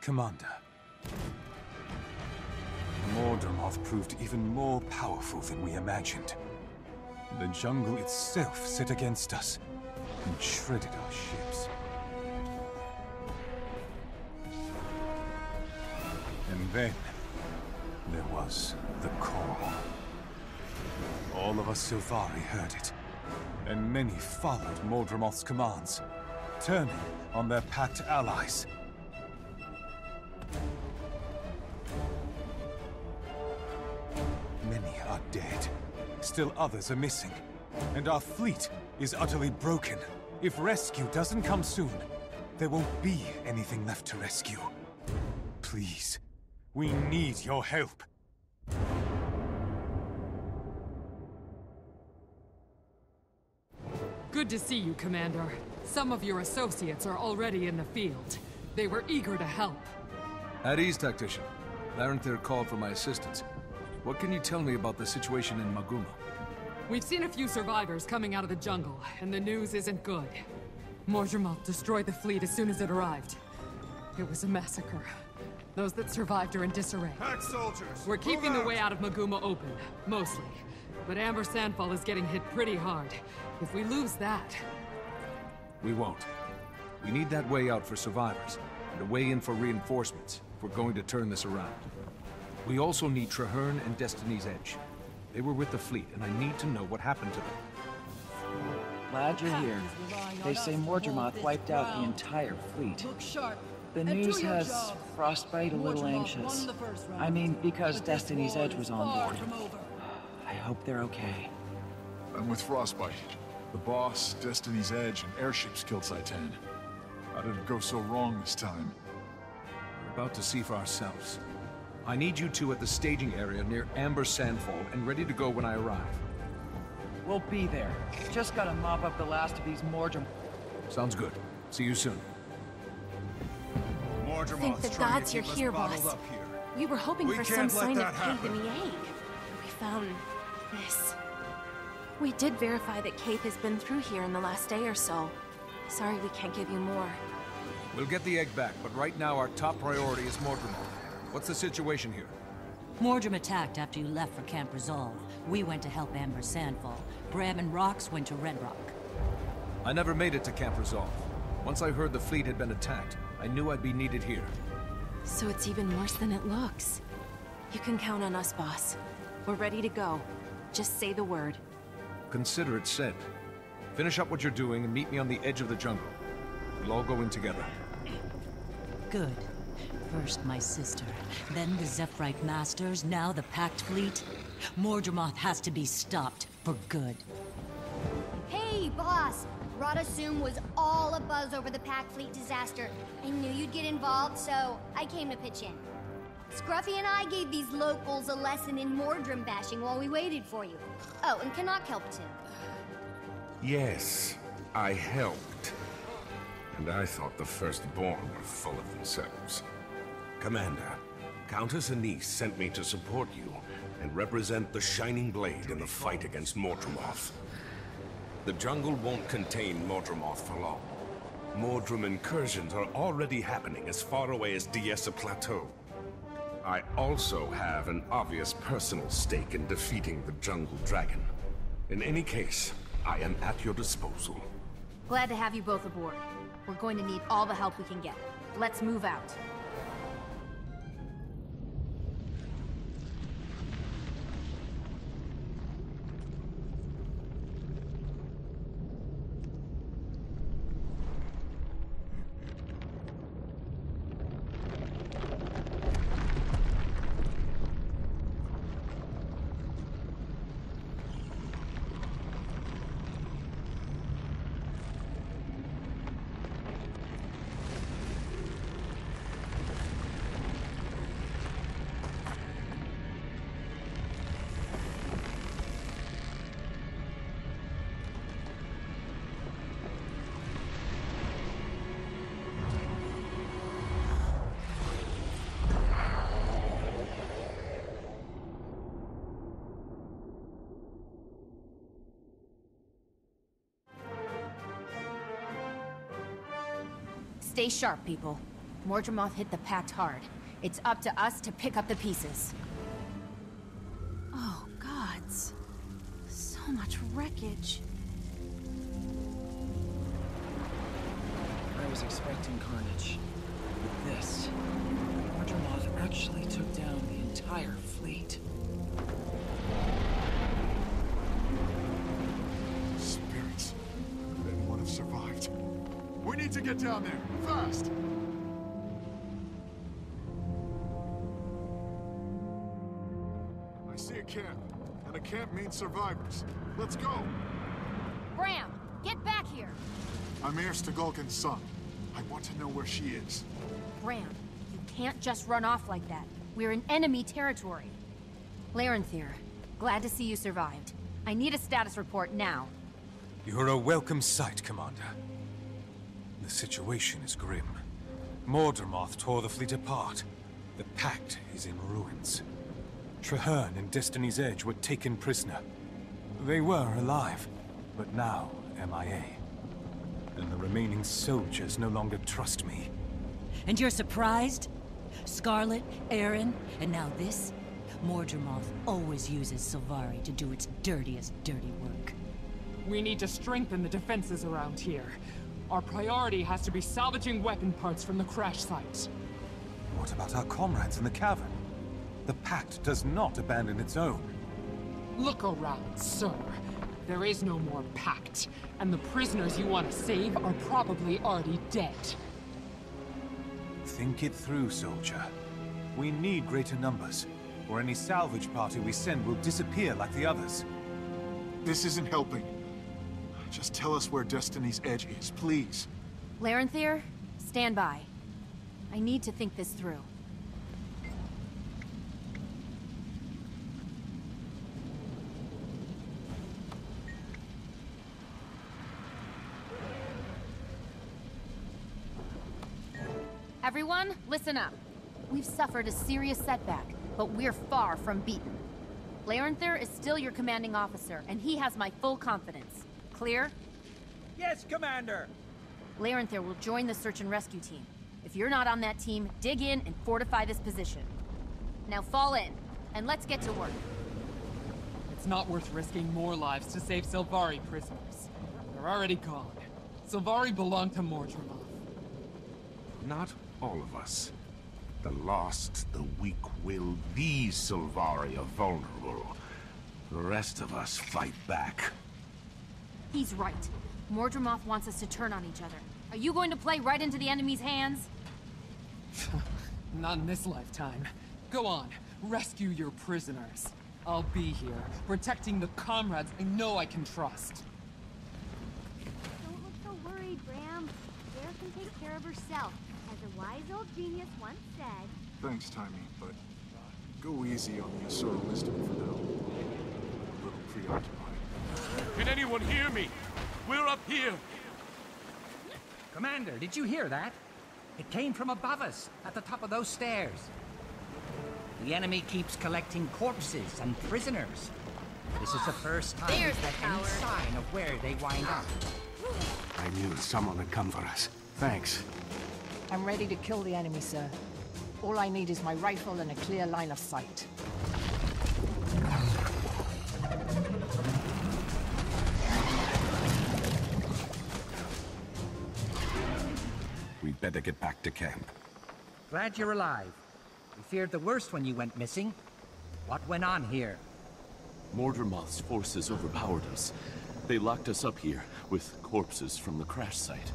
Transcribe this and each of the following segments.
Commander, Mordramoth proved even more powerful than we imagined. The jungle itself set against us and shredded our ships. And then, there was the call. All of us Sylvari heard it, and many followed Mordramoth's commands, turning on their packed allies. Many are dead. Still others are missing. And our fleet is utterly broken. If rescue doesn't come soon, there won't be anything left to rescue. Please, we need your help. Good to see you, Commander. Some of your associates are already in the field. They were eager to help. At ease, Tactician. Larenthir called for my assistance. What can you tell me about the situation in Maguuma? We've seen a few survivors coming out of the jungle, and the news isn't good. Mordramoth destroyed the fleet as soon as it arrived. It was a massacre. Those that survived are in disarray. Pack soldiers! We're keeping the way out of Maguuma open, mostly. But Amber Sandfall is getting hit pretty hard. If we lose that... We won't. We need that way out for survivors, and a way in for reinforcements, if we're going to turn this around. We also need Traherne and Destiny's Edge. They were with the fleet, and I need to know what happened to them. Glad you're here. They say Mordramoth wiped out the entire fleet. The news has Frostbite a little anxious. I mean, because Destiny's Edge was on board. I hope they're okay. I'm with Frostbite. The boss, Destiny's Edge, and airships killed Saitan. How did it go so wrong this time? We're about to see for ourselves. I need you two at the staging area near Amber Sandfall and ready to go when I arrive. We'll be there. Just gotta mop up the last of these Mordram... Sounds good. See you soon. Thank the gods you're here, boss. We were hoping for some sign of Cape in the egg. We found this. We did verify that Cape has been through here in the last day or so. Sorry we can't give you more. We'll get the egg back, but right now our top priority is Mordramoth. What's the situation here? Mordram attacked after you left for Camp Resolve. We went to help Amber Sandfall. Bram and Rox went to Red Rock. I never made it to Camp Resolve. Once I heard the fleet had been attacked, I knew I'd be needed here. So it's even worse than it looks. You can count on us, boss. We're ready to go. Just say the word. Consider it said. Finish up what you're doing and meet me on the edge of the jungle. We'll all go in together. Good. First my sister, then the Zephyrite Masters, now the Pact Fleet. Mordramoth has to be stopped for good. Hey, boss! Radasum was all abuzz over the Pact Fleet disaster. I knew you'd get involved, so I came to pitch in. Scruffy and I gave these locals a lesson in Mordram bashing while we waited for you. Oh, and Canuck helped too. Yes, I helped. And I thought the Firstborn were full of themselves. Commander, Countess Anise sent me to support you and represent the Shining Blade in the fight against Mordramoth. The jungle won't contain Mordramoth for long. Mordram incursions are already happening as far away as Diessa Plateau. I also have an obvious personal stake in defeating the Jungle Dragon. In any case, I am at your disposal. Glad to have you both aboard. We're going to need all the help we can get. Let's move out. Stay sharp, people. Mordremoth hit the Pact hard. It's up to us to pick up the pieces. Oh, gods. So much wreckage. I was expecting carnage. But this... Mordremoth actually took down the entire fleet. Spirits. Could anyone have survived? We need to get down there, fast! I see a camp, and a camp means survivors. Let's go! Bram, get back here! I'm Mayor Stagulkin's son. I want to know where she is. Bram, you can't just run off like that. We're in enemy territory. Larenthir, glad to see you survived. I need a status report now. You're a welcome sight, Commander. The situation is grim. Mordremoth tore the fleet apart. The Pact is in ruins. Traherne and Destiny's Edge were taken prisoner. They were alive, but now MIA. And the remaining soldiers no longer trust me. And you're surprised? Scarlet, Aaron, and now this? Mordremoth always uses Sylvari to do its dirtiest dirty work. We need to strengthen the defenses around here. Our priority has to be salvaging weapon parts from the crash site. What about our comrades in the cavern? The Pact does not abandon its own. Look around, sir. There is no more Pact, and the prisoners you want to save are probably already dead. Think it through, soldier. We need greater numbers, or any salvage party we send will disappear like the others. This isn't helping. Just tell us where Destiny's Edge is, please. Larenthir, stand by. I need to think this through. Everyone, listen up. We've suffered a serious setback, but we're far from beaten. Larenthir is still your commanding officer, and he has my full confidence. Clear? Yes, Commander! Larenthir will join the search and rescue team. If you're not on that team, dig in and fortify this position. Now fall in, and let's get to work. It's not worth risking more lives to save Sylvari prisoners. They're already gone. Sylvari belong to Mordremoth. Not all of us. The lost, the weak-willed, these Sylvari are vulnerable. The rest of us fight back. He's right. Mordremoth wants us to turn on each other. Are you going to play right into the enemy's hands? Not in this lifetime. Go on, rescue your prisoners. I'll be here, protecting the comrades I know I can trust. Don't look so worried, Bram. Claire can take care of herself, as a wise old genius once said. Thanks, Timmy, but go easy on the Asura wisdom for now. A little preoccupied. Can anyone hear me? We're up here! Commander, did you hear that? It came from above us, at the top of those stairs. The enemy keeps collecting corpses and prisoners. This is the first time we've had any sign of where they wind up. I knew someone would come for us. Thanks. I'm ready to kill the enemy, sir. All I need is my rifle and a clear line of sight. We'd better get back to camp. Glad you're alive. We feared the worst when you went missing. What went on here? Mordremoth's forces overpowered us. They locked us up here with corpses from the crash site.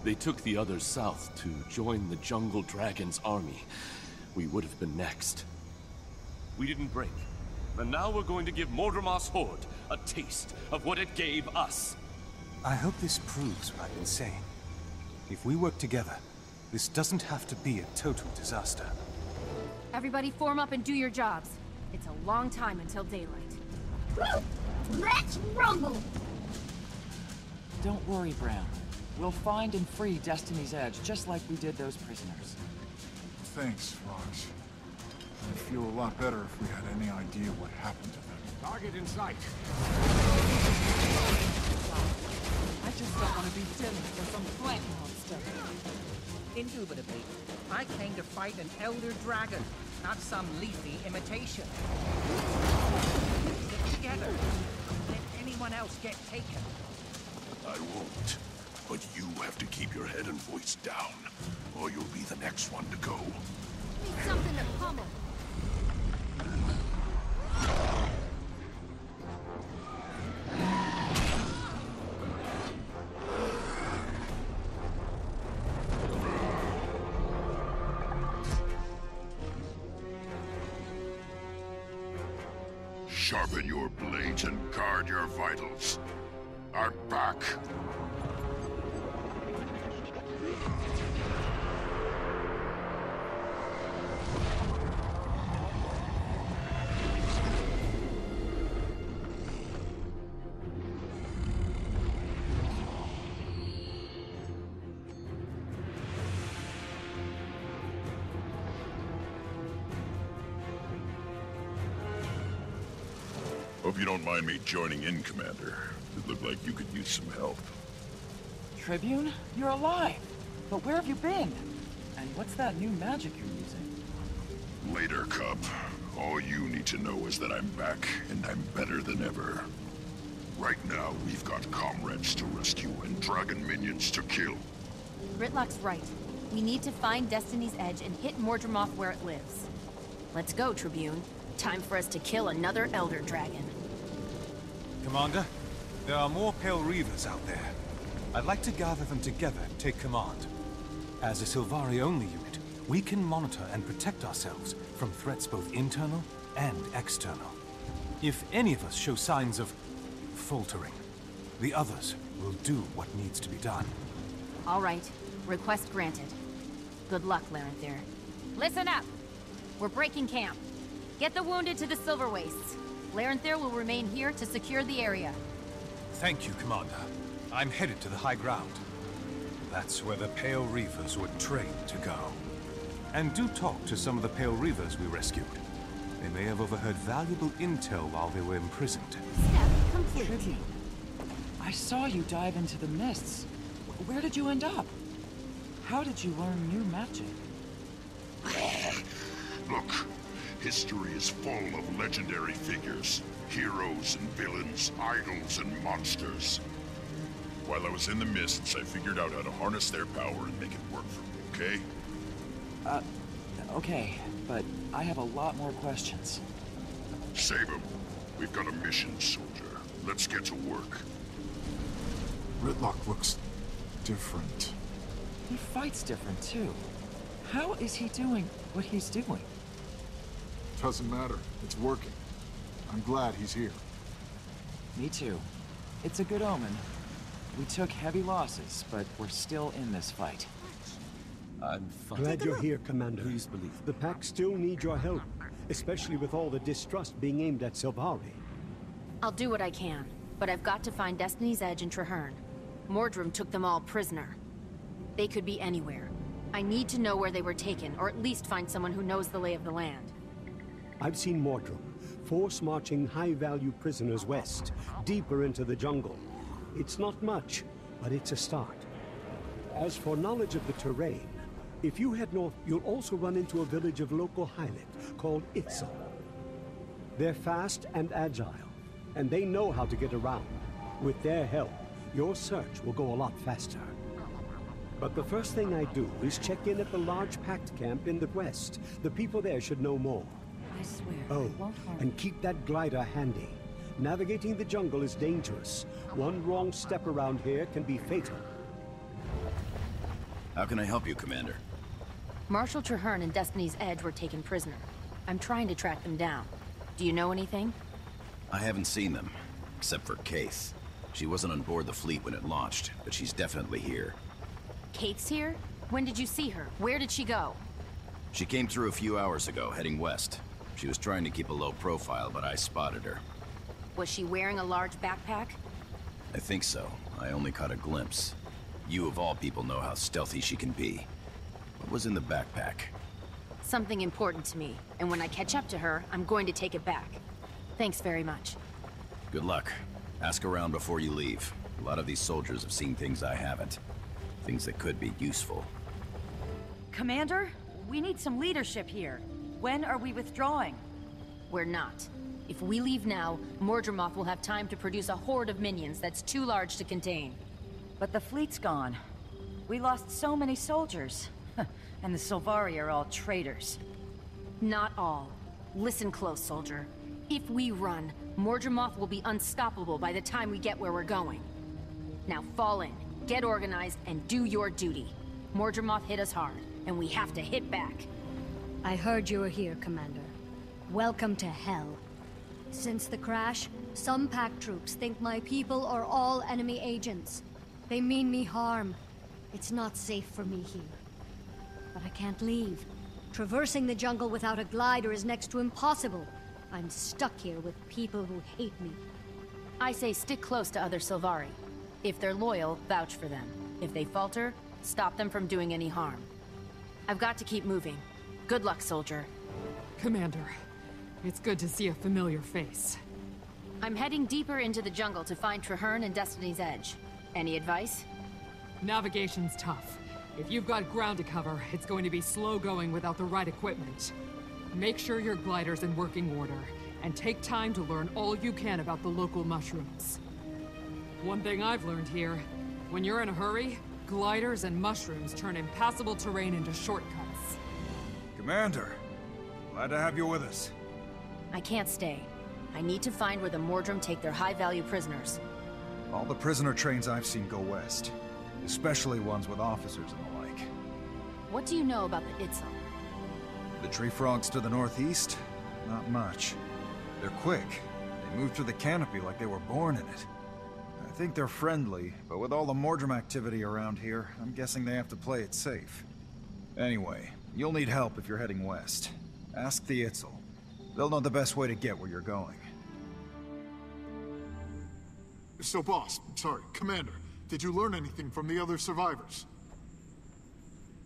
They took the others south to join the Jungle Dragon's army. We would have been next. We didn't break. And now we're going to give Mordremoth's horde a taste of what it gave us. I hope this proves what I've been saying. If we work together, this doesn't have to be a total disaster. Everybody form up and do your jobs. It's a long time until daylight. Let's rumble! Don't worry, Bram. We'll find and free Destiny's Edge, just like we did those prisoners. Thanks, Rox. I'd feel a lot better if we had any idea what happened to them. Target in sight. I just don't want to be dealing with some plant monster. Indubitably. I came to fight an elder dragon, not some leafy imitation. Stick together. Don't let anyone else get taken. I won't. But you have to keep your head and voice down, or you'll be the next one to go. Need something to pummel. Sharpen your blades and guard your vitals. I'm back. Hope you don't mind me joining in, Commander. It looked like you could use some help. Tribune? You're alive! But where have you been? And what's that new magic you're using? Later, Cub. All you need to know is that I'm back, and I'm better than ever. Right now, we've got comrades to rescue and dragon minions to kill. Gritlock's right. We need to find Destiny's Edge and hit Mordremoth where it lives. Let's go, Tribune. Time for us to kill another Elder Dragon. Commander, there are more Pale Reavers out there. I'd like to gather them together and take command. As a Sylvari-only unit, we can monitor and protect ourselves from threats both internal and external. If any of us show signs of faltering, the others will do what needs to be done. All right. Request granted. Good luck, Larenthir. Listen up! We're breaking camp. Get the wounded to the Silver Wastes. Larenthir will remain here to secure the area. Thank you, Commander. I'm headed to the high ground. That's where the Pale Reavers were trained to go. And do talk to some of the Pale Reavers we rescued. They may have overheard valuable intel while they were imprisoned. Step complete. Tribune, I saw you dive into the mists. Where did you end up? How did you learn new magic? Look, history is full of legendary figures. Heroes and villains, idols and monsters. While I was in the mists, I figured out how to harness their power and make it work for me, okay? Okay, but I have a lot more questions. Save them. We've got a mission, soldier. Let's get to work. Gritlock looks different. He fights different, too. How is he doing what he's doing? Doesn't matter. It's working. I'm glad he's here. Me too. It's a good omen. We took heavy losses, but we're still in this fight. I'm fine. Glad you're here, Commander. Please believe. The Pack still need your help, especially with all the distrust being aimed at Sylvari. I'll do what I can, but I've got to find Destiny's Edge and Traherne. Mordrum took them all prisoner. They could be anywhere. I need to know where they were taken, or at least find someone who knows the lay of the land. I've seen Mordrum, force marching high-value prisoners west, deeper into the jungle. It's not much, but it's a start. As for knowledge of the terrain, if you head north, you'll also run into a village of local Hylic called Itzel. They're fast and agile, and they know how to get around. With their help, your search will go a lot faster. But the first thing I do is check in at the large Pact camp in the west. The people there should know more. I swear, Oh, it won't harm and keep that glider handy. Navigating the jungle is dangerous. One wrong step around here can be fatal. How can I help you, Commander? Marshal Traherne and Destiny's Edge were taken prisoner. I'm trying to track them down. Do you know anything? I haven't seen them, except for Kaith. She wasn't on board the fleet when it launched, but she's definitely here. Kate's here? When did you see her? Where did she go? She came through a few hours ago, heading west. She was trying to keep a low profile, but I spotted her. Was she wearing a large backpack? I think so. I only caught a glimpse. You of all people know how stealthy she can be. What was in the backpack? Something important to me, and when I catch up to her, I'm going to take it back. Thanks very much. Good luck. Ask around before you leave. A lot of these soldiers have seen things I haven't. Things that could be useful. Commander, we need some leadership here. When are we withdrawing? We're not. If we leave now, Mordremoth will have time to produce a horde of minions that's too large to contain. But the fleet's gone. We lost so many soldiers. And the Sylvari are all traitors. Not all. Listen close, soldier. If we run, Mordremoth will be unstoppable by the time we get where we're going. Now fall in, get organized, and do your duty. Mordremoth hit us hard, and we have to hit back. I heard you were here, Commander. Welcome to Hell. Since the crash, some pack troops think my people are all enemy agents. They mean me harm. It's not safe for me here. But I can't leave. Traversing the jungle without a glider is next to impossible. I'm stuck here with people who hate me. I say stick close to other Sylvari. If they're loyal, vouch for them. If they falter, stop them from doing any harm. I've got to keep moving. Good luck, soldier. Commander, it's good to see a familiar face. I'm heading deeper into the jungle to find Traherne and Destiny's Edge. Any advice? Navigation's tough. If you've got ground to cover, it's going to be slow going without the right equipment. Make sure your glider's in working order, and take time to learn all you can about the local mushrooms. One thing I've learned here, when you're in a hurry, gliders and mushrooms turn impassable terrain into shortcuts. Commander, glad to have you with us. I can't stay. I need to find where the Mordrim take their high-value prisoners. All the prisoner trains I've seen go west, especially ones with officers and the like. What do you know about the Itzel? The tree frogs to the northeast? Not much. They're quick. They move through the canopy like they were born in it. I think they're friendly, but with all the Mordrim activity around here, I'm guessing they have to play it safe. Anyway, you'll need help if you're heading west. Ask the Itzel. They'll know the best way to get where you're going. So, Commander, did you learn anything from the other survivors?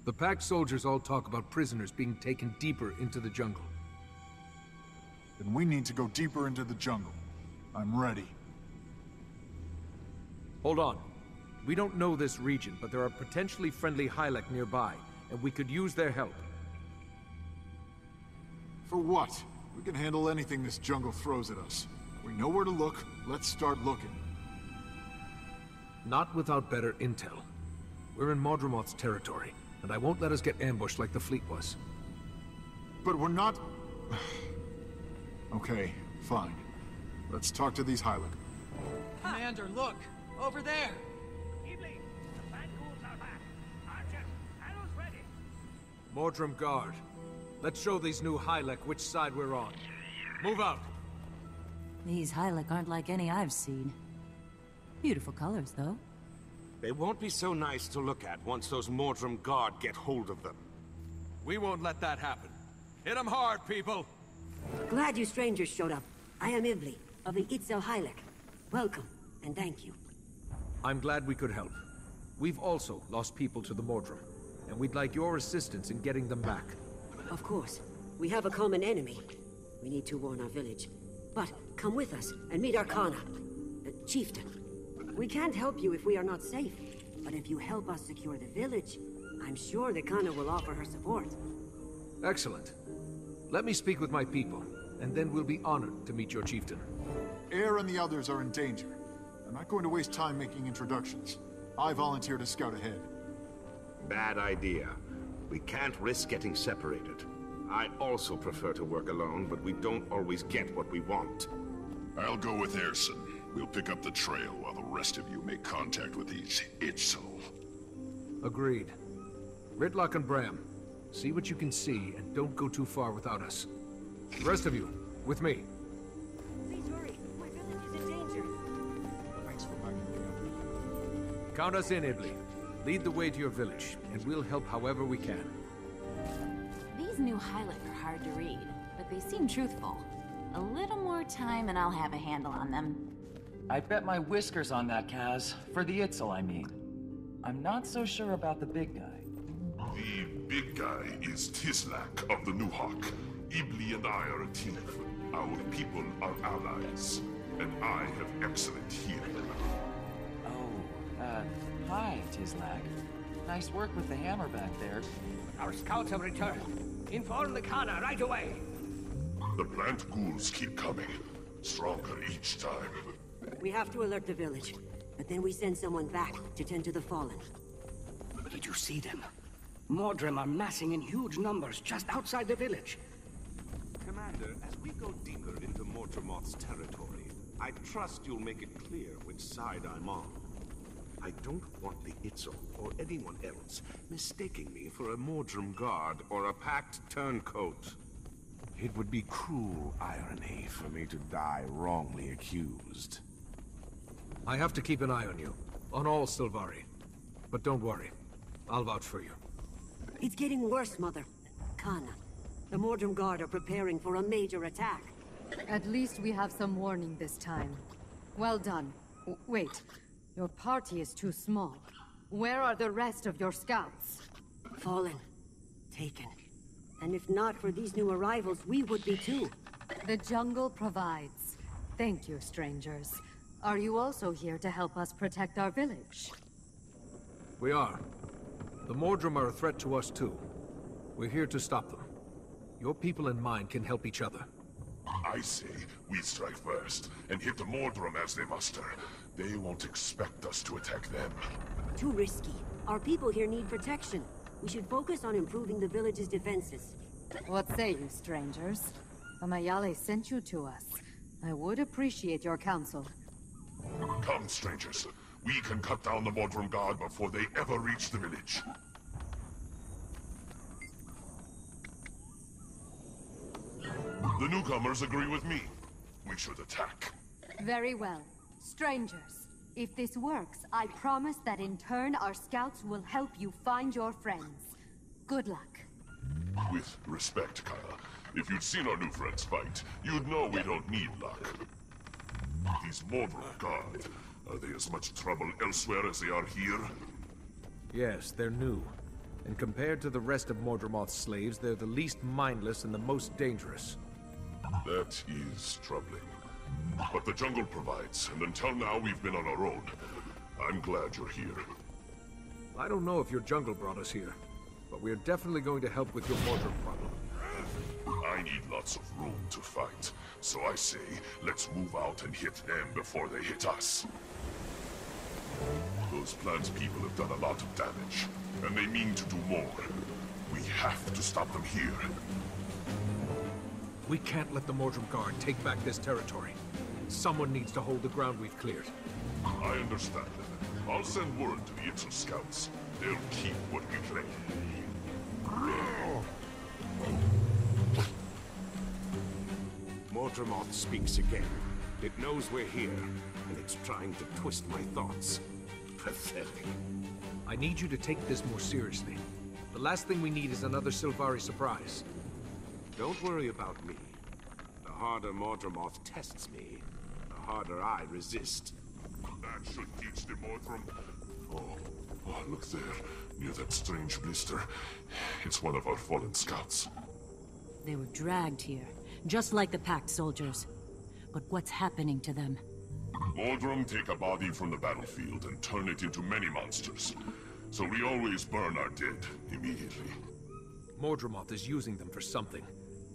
The packed soldiers all talk about prisoners being taken deeper into the jungle. Then we need to go deeper into the jungle. I'm ready. Hold on. We don't know this region, but there are potentially friendly Hylek nearby, and we could use their help. For what? We can handle anything this jungle throws at us. We know where to look. Let's start looking. Not without better intel. We're in Mordremoth's territory, and I won't let us get ambushed like the fleet was. But we're not... Okay, fine. Let's talk to these Hylek. Commander, look! Over there! Mordrim Guard. Let's show these new Hylek which side we're on. Move out! These Hylek aren't like any I've seen. Beautiful colors, though. They won't be so nice to look at once those Mordrim Guard get hold of them. We won't let that happen. Hit them hard, people! Glad you strangers showed up. I am Ibli, of the Itzel Hylek. Welcome, and thank you. I'm glad we could help. We've also lost people to the Mordrim, and we'd like your assistance in getting them back. Of course. We have a common enemy. We need to warn our village. But come with us and meet our Kana, the chieftain. We can't help you if we are not safe. But if you help us secure the village, I'm sure the Kana will offer her support. Excellent. Let me speak with my people, and then we'll be honored to meet your chieftain. Air and the others are in danger. I'm not going to waste time making introductions. I volunteer to scout ahead. Bad idea. We can't risk getting separated. I also prefer to work alone, but we don't always get what we want. I'll go with Erson. We'll pick up the trail while the rest of you make contact with these Itzel. Agreed. Ritlock and Bram, see what you can see, and don't go too far without us. The rest of you, with me. Please hurry. My village is in danger. Thanks for backing me up. Count us in, Ibli. Lead the way to your village, and we'll help however we can. These new Hylek are hard to read, but they seem truthful. A little more time and I'll have a handle on them. I bet my whiskers on that, Kaz. For the Itzel, I mean. I'm not so sure about the big guy. The big guy is Tislak of the Nuhawk. Ibli and I are a team. Our people are allies, and I have excellent healing. Oh, hi, Tislak. Nice work with the hammer back there. Our scouts have returned. Inform the Kana right away. The plant ghouls keep coming. Stronger each time. We have to alert the village, but then we send someone back to tend to the fallen. Did you see them? Mordrim are massing in huge numbers just outside the village. Commander, as we go deeper into Mortremoth's territory, I trust you'll make it clear which side I'm on. I don't want the Itzel or anyone else mistaking me for a Mordrim guard or a packed turncoat. It would be cruel irony for me to die wrongly accused. I have to keep an eye on you, on all Sylvari. But don't worry, I'll vouch for you. It's getting worse, Mother. Kana, the Mordrim Guard are preparing for a major attack. At least we have some warning this time. Well done. Wait, your party is too small. Where are the rest of your scouts? Fallen. Taken. And if not for these new arrivals, we would be too. The jungle provides. Thank you, strangers. Are you also here to help us protect our village? We are. The Mordrim are a threat to us too. We're here to stop them. Your people and mine can help each other. I say we strike first and hit the Mordrim as they muster. They won't expect us to attack them. Too risky. Our people here need protection. We should focus on improving the village's defenses. What say you, strangers? Amayale sent you to us. I would appreciate your counsel. Come, strangers. We can cut down the Mordrim Guard before they ever reach the village. The newcomers agree with me. We should attack. Very well. Strangers, if this works, I promise that in turn our scouts will help you find your friends. Good luck. With respect, Kyle, if you'd seen our new friends fight, you'd know we don't need luck. These Mordrim Guard, are they as much trouble elsewhere as they are here? Yes, they're new. And compared to the rest of Mordremoth's slaves, they're the least mindless and the most dangerous. That is troubling. But the jungle provides, and until now we've been on our own. I'm glad you're here. I don't know if your jungle brought us here, but we're definitely going to help with your Mordrim problem. I need lots of room to fight, so I say, let's move out and hit them before they hit us. Those plant people have done a lot of damage, and they mean to do more. We have to stop them here. We can't let the Mordrim Guard take back this territory. Someone needs to hold the ground we've cleared. I understand. I'll send word to the Itzel scouts. They'll keep what we claim. Mordremoth speaks again. It knows we're here, and it's trying to twist my thoughts. Pathetic. I need you to take this more seriously. The last thing we need is another Sylvari surprise. Don't worry about me. The harder Mordremoth tests me, the harder I resist. That should teach the Mordrim. Oh, look there, near that strange blister. It's one of our fallen scouts. They were dragged here, just like the Pact soldiers. But what's happening to them? Mordrim take a body from the battlefield and turn it into many monsters. So we always burn our dead immediately. Mordremoth is using them for something.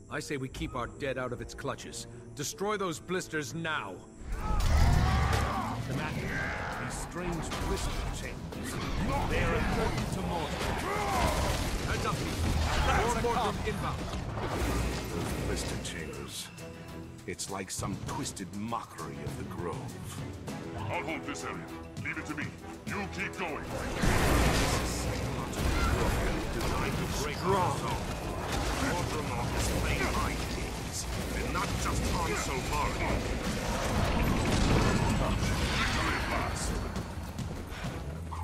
I say we keep our dead out of its clutches. Destroy those blisters now! Commander, these strange blister chambers. They're important to Mordrim. Heads up, people. More Mordrim inbound. Those blister chambers. It's like some twisted mockery of the Grove. I'll hold this area. Leave it to me. You keep going. Designed to break our soul. Mordremoth is playing mind games, and not just on Sylvari. Victory at last.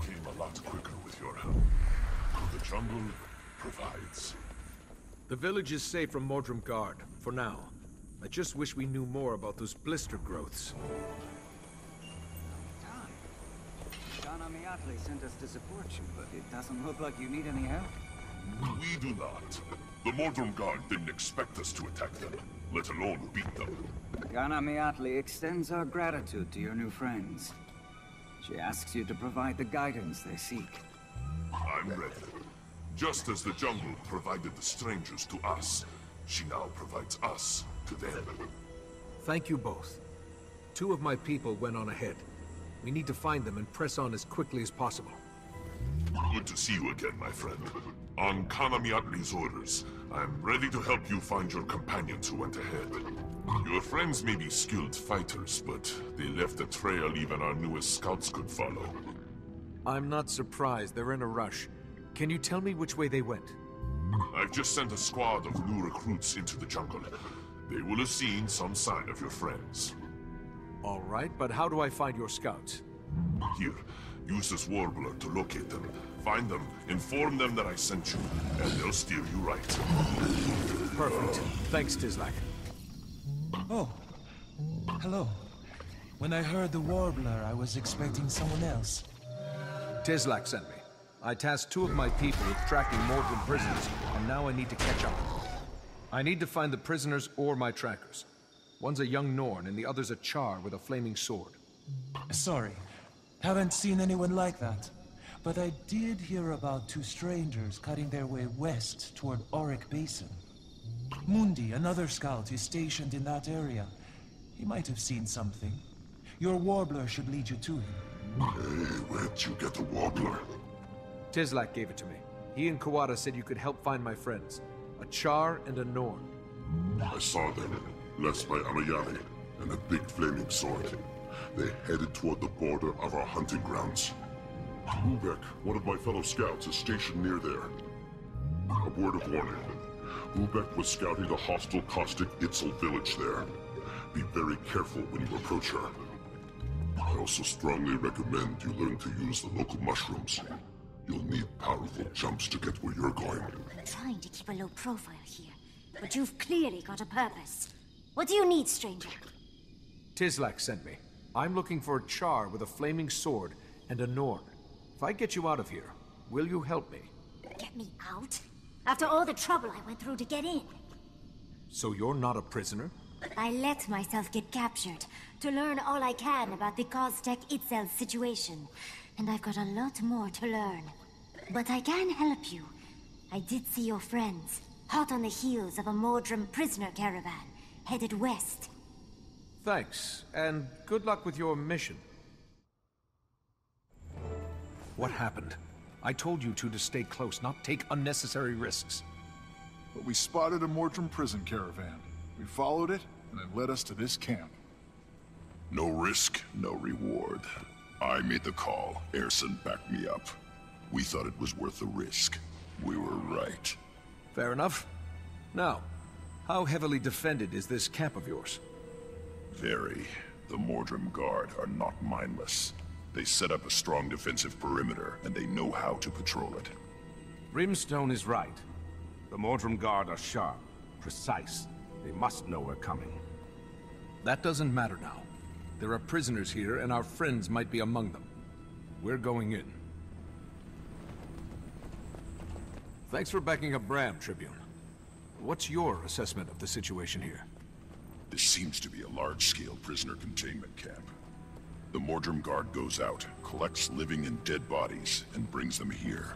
Came a lot quicker with your help. The jungle provides. The village is safe from Mordrim Guard, for now. I just wish we knew more about those blister growths. Shana Miatley sent us to support you, but it doesn't look like you need any help. We do not. The Mordrim Guard didn't expect us to attack them, let alone beat them. Gana Miatley extends our gratitude to your new friends. She asks you to provide the guidance they seek. I'm ready. Just as the jungle provided the strangers to us, she now provides us to them. Thank you both. 2 of my people went on ahead. We need to find them and press on as quickly as possible. Good to see you again, my friend. On Kanamiatli's orders, I'm ready to help you find your companions who went ahead. Your friends may be skilled fighters, but they left a trail even our newest scouts could follow. I'm not surprised. They're in a rush. Can you tell me which way they went? I've just sent a squad of new recruits into the jungle. They will have seen some sign of your friends. All right, but how do I find your scouts? Here, use this warbler to locate them. Find them, inform them that I sent you, and they'll steer you right. Perfect. Thanks, Tizlak. Oh, hello. When I heard the warbler, I was expecting someone else. Tizlak sent me. I tasked 2 of my people with tracking Mordrum prisoners, and now I need to catch up. I need to find the prisoners or my trackers. One's a young Norn, and the other's a Char with a flaming sword. Sorry, haven't seen anyone like that. But I did hear about 2 strangers cutting their way west toward Auric Basin. Mundi, another scout, is stationed in that area. He might have seen something. Your warbler should lead you to him. Hey, where'd you get the warbler? Tizlak gave it to me. He and Kawada said you could help find my friends. A Char and a Norn. I saw them, led by Amayali, and a big flaming sword. They headed toward the border of our hunting grounds. Ubek, one of my fellow scouts, is stationed near there. A word of warning. Ubek was scouting a hostile caustic Itzel village there. Be very careful when you approach her. I also strongly recommend you learn to use the local mushrooms. You'll need powerful jumps to get where you're going. I'm trying to keep a low profile here, but you've clearly got a purpose. What do you need, stranger? Tizlak sent me. I'm looking for a Char with a flaming sword and a Norn. If I get you out of here, will you help me? Get me out? After all the trouble I went through to get in. So you're not a prisoner? I let myself get captured to learn all I can about the Caustic Itself situation. And I've got a lot more to learn. But I can help you. I did see your friends, hot on the heels of a Mordrum prisoner caravan, headed west. Thanks, and good luck with your mission. What happened? I told you two to stay close, not take unnecessary risks. But we spotted a Mordrum prison caravan. We followed it, and it led us to this camp. No risk, no reward. I made the call. Erson backed me up. We thought it was worth the risk. We were right. Fair enough. Now, how heavily defended is this camp of yours? Very. The Mordrum Guard are not mindless. They set up a strong defensive perimeter, and they know how to patrol it. Brimstone is right. The Mordrum Guard are sharp, precise. They must know we're coming. That doesn't matter now. There are prisoners here, and our friends might be among them. We're going in. Thanks for backing up Bram, Tribune. What's your assessment of the situation here? This seems to be a large-scale prisoner containment camp. The Mordrum Guard goes out, collects living and dead bodies, and brings them here.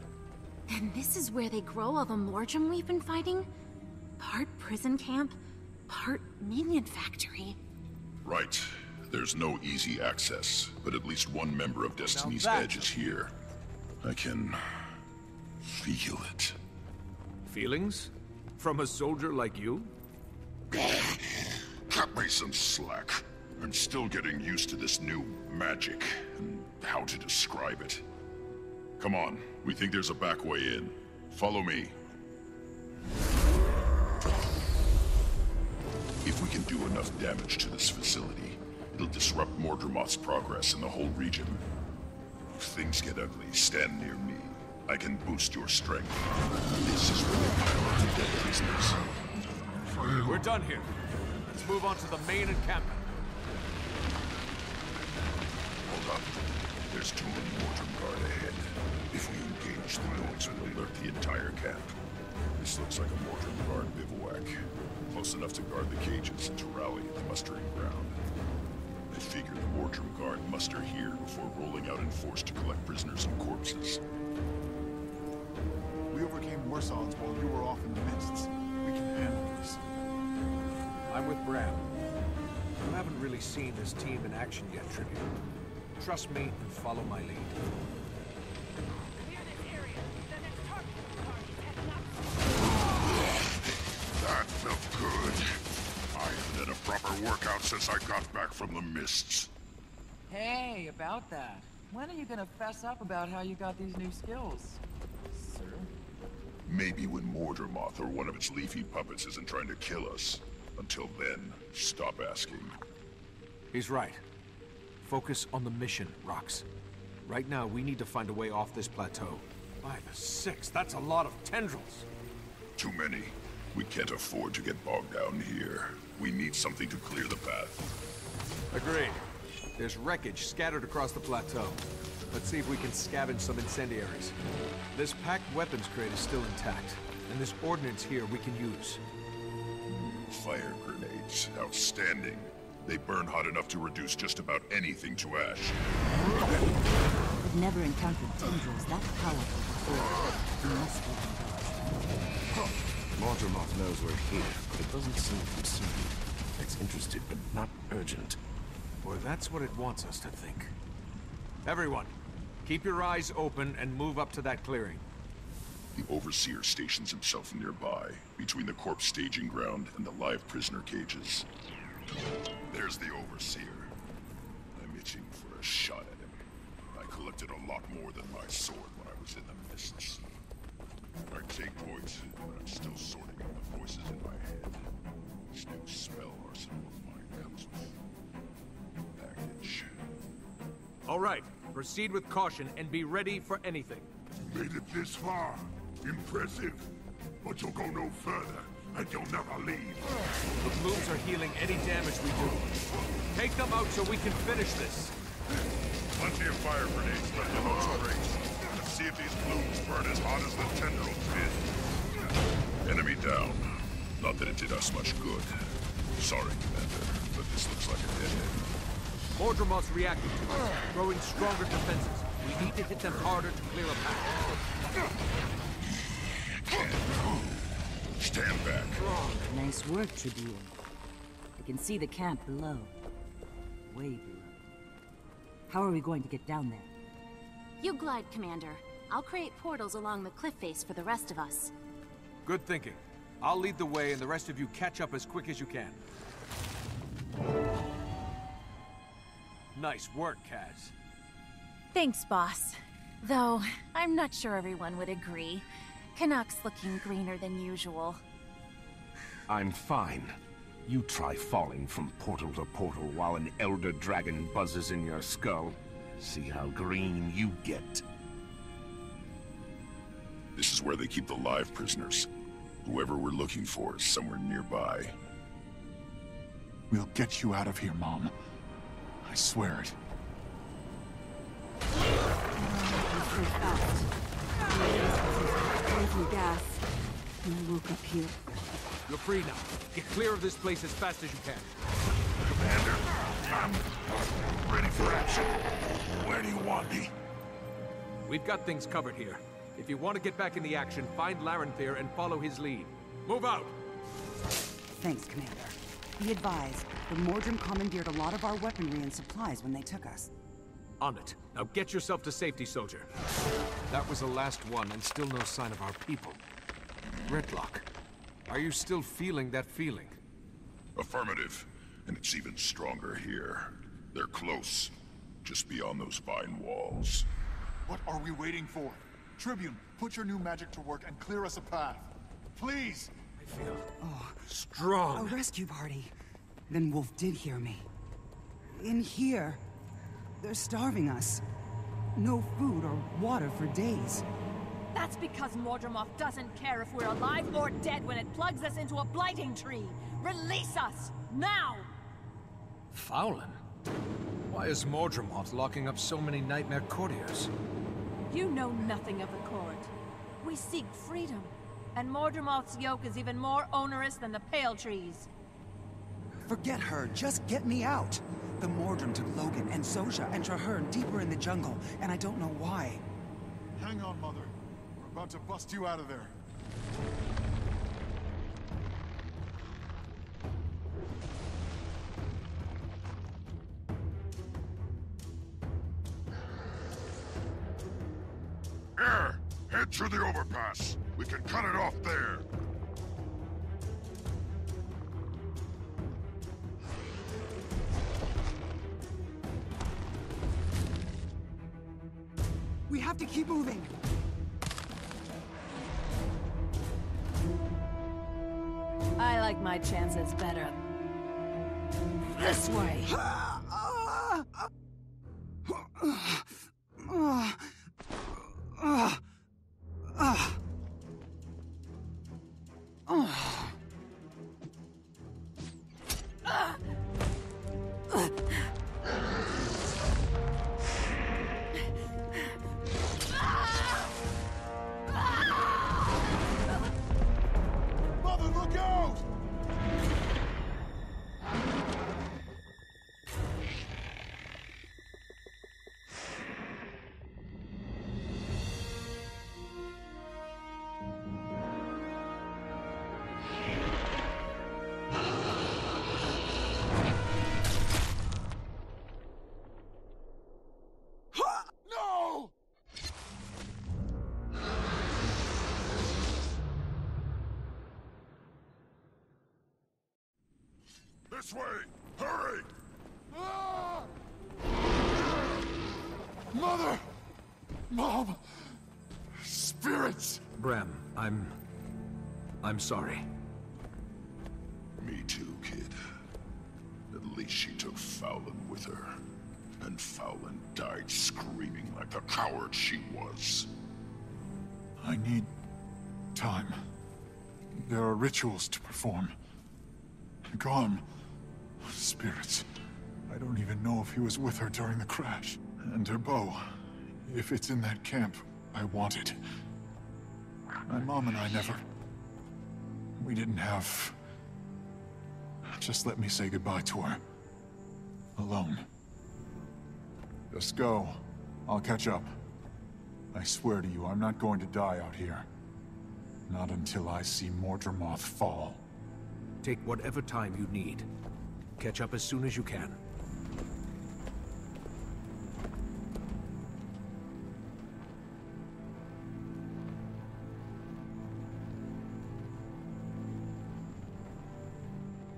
And this is where they grow all the Mordrum we've been fighting? Part prison camp, part minion factory. Right. There's no easy access, but at least one member of Destiny's Edge is here. I can feel it. Feelings? From a soldier like you? Cut me some slack. I'm still getting used to this new magic, and how to describe it. Come on, we think there's a back way in. Follow me. If we can do enough damage to this facility, it'll disrupt Mordremoth's progress in the whole region. If things get ugly, stand near me. I can boost your strength. This is where they pile up the dead prisoners. We're done here. Let's move on to the main encampment. Hold up. There's too many Mordrum Guard ahead. If we engage, the noise will alert the entire camp. This looks like a Mordrum Guard bivouac. Close enough to guard the cages and to rally at the mustering ground. I figure the Mordrum Guard muster here before rolling out in force to collect prisoners and corpses. worse odds while you were off in the mists. We can handle this. I'm with Bram. You haven't really seen this team in action yet, Tribune. Trust me and follow my lead. That felt good. I haven't had a proper workout since I got back from the mists. Hey, about that. When are you gonna fess up about how you got these new skills, sir? Maybe when Mordramoth or one of its leafy puppets isn't trying to kill us. Until then, stop asking. He's right. Focus on the mission, Rox. Right now, we need to find a way off this plateau. By the 6, that's a lot of tendrils. Too many. We can't afford to get bogged down here. We need something to clear the path. Agreed. There's wreckage scattered across the plateau. Let's see if we can scavenge some incendiaries. This packed weapons crate is still intact, and this ordnance here we can use. Fire grenades. Outstanding. They burn hot enough to reduce just about anything to ash. I've never encountered tendrils that powerful before. It must be indoors. Mordramoth knows we're here, but it doesn't seem concerned. It's interested, but not urgent. Or that's what it wants us to think. Everyone, keep your eyes open and move up to that clearing. The Overseer stations himself nearby, between the corpse staging ground and the live prisoner cages. There's the Overseer. I'm itching for a shot at him. I collected a lot more than my sword when I was in the mists. I take points, but I'm still sorting out the voices in my head. This new spell arsenal of mine comes with a package. All right, proceed with caution and be ready for anything. Made it this far. Impressive. But you'll go no further, and you'll never leave. The blooms are healing any damage we do. Take them out so we can finish this. Plenty of fire grenades left in those crates. Let's see if these blooms burn as hot as the tendrils did. Enemy down. Not that it did us much good. Sorry, Commander, but this looks like a dead end. Mordramoth's reacting to us, growing stronger defenses. We need to hit them harder to clear a path. Stand back. Nice work, Tribune. I can see the camp below. Way below. How are we going to get down there? You glide, Commander. I'll create portals along the cliff face for the rest of us. Good thinking. I'll lead the way and the rest of you catch up as quick as you can. Nice work, Kaz. Thanks, boss. Though, I'm not sure everyone would agree. Canuck's looking greener than usual. I'm fine. You try falling from portal to portal while an elder dragon buzzes in your skull. See how green you get. This is where they keep the live prisoners. Whoever we're looking for is somewhere nearby. We'll get you out of here, Mom. I swear it. Gas. I woke up here. You're free now. Get clear of this place as fast as you can. Commander, I'm ready for action. Where do you want me? We've got things covered here. If you want to get back in the action, find Larenthir and follow his lead. Move out! Thanks, Commander. Be advised, the Mordrim commandeered a lot of our weaponry and supplies when they took us. On it. Now get yourself to safety, soldier. That was the last one, and still no sign of our people. Gridlock, are you still feeling that feeling? Affirmative. And it's even stronger here. They're close. Just beyond those vine walls. What are we waiting for? Tribune, put your new magic to work and clear us a path. Please! I feel Oh, strong. a rescue party. Then Wolf did hear me. In here, they're starving us. No food or water for days. That's because Mordramoth doesn't care if we're alive or dead when it plugs us into a blighting tree. Release us! Now! Fowlin? Why is Mordramoth locking up so many nightmare courtiers? You know nothing of the court. We seek freedom, and Mordramoth's yoke is even more onerous than the Pale Trees. Forget her, just get me out! The Mordrim took Logan and Zosha and Traherne deeper in the jungle, and I don't know why. Hang on, Mother. We're about to bust you out of there. Head to the overpass. We can cut it off there. We have to keep moving. I like my chances better this way. Mother, look out! No! This way! Hurry! Ah! Mother! Mom! Spirits! Bram, I'm sorry. Me too, kid. At least she took Fowlin with her. And Fowlin died screaming like the coward she was. I need time. There are rituals to perform. Gone. Spirits. I don't even know if he was with her during the crash. And her bow. If it's in that camp, I want it. My mom and I never... We didn't have... Just let me say goodbye to her. Alone. Just go. I'll catch up. I swear to you, I'm not going to die out here. Not until I see Mordremoth fall. Take whatever time you need. Catch up as soon as you can.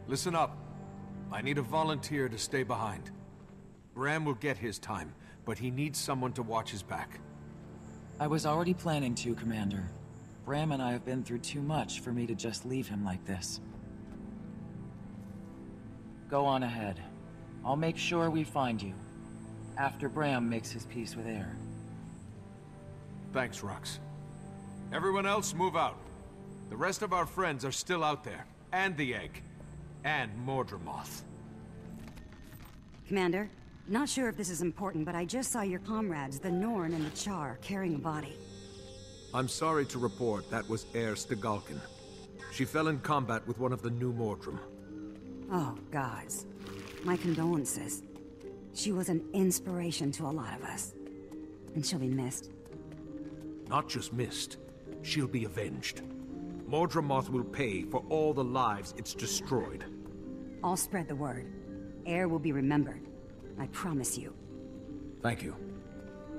Listen up. I need a volunteer to stay behind. Bram will get his time, but he needs someone to watch his back. I was already planning to, Commander. Bram and I have been through too much for me to just leave him like this. Go on ahead. I'll make sure we find you. After Bram makes his peace with Air. Thanks, Rux. Everyone else, move out. The rest of our friends are still out there. And the egg. And Mordremoth. Commander, not sure if this is important, but I just saw your comrades, the Norn and the Char, carrying a body. I'm sorry to report that was Air Stegalkin. She fell in combat with one of the new Mordrum. Oh, gods. My condolences. She was an inspiration to a lot of us. And she'll be missed. Not just missed. She'll be avenged. Mordremoth will pay for all the lives it's destroyed. I'll spread the word. Air will be remembered. I promise you. Thank you.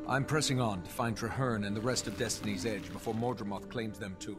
I'm pressing on to find Traherne and the rest of Destiny's Edge before Mordremoth claims them too.